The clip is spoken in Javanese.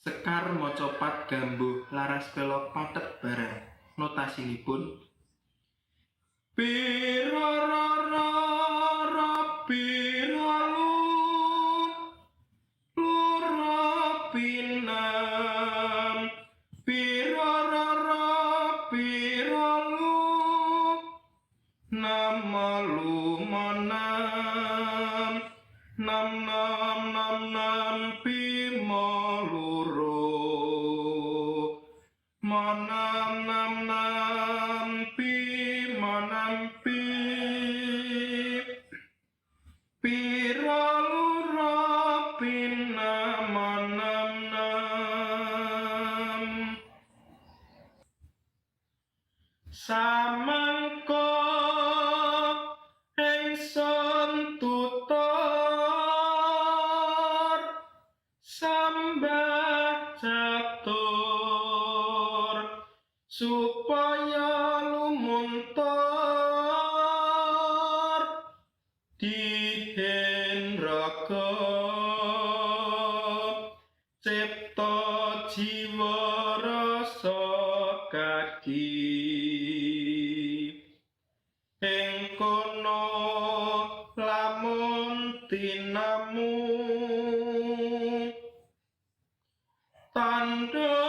Sekar maca pat gambuh laras pelok patet barang. Notasinipun pira ra pira lura pinam pira ra pira nama lumanam nam pimaluro manam pi pira lura pinamanam samangka ingsun tutur sambah catur supaya lumuntur dihen raga cipta jiwa rasa kaki ing kono lamun tinamu tandha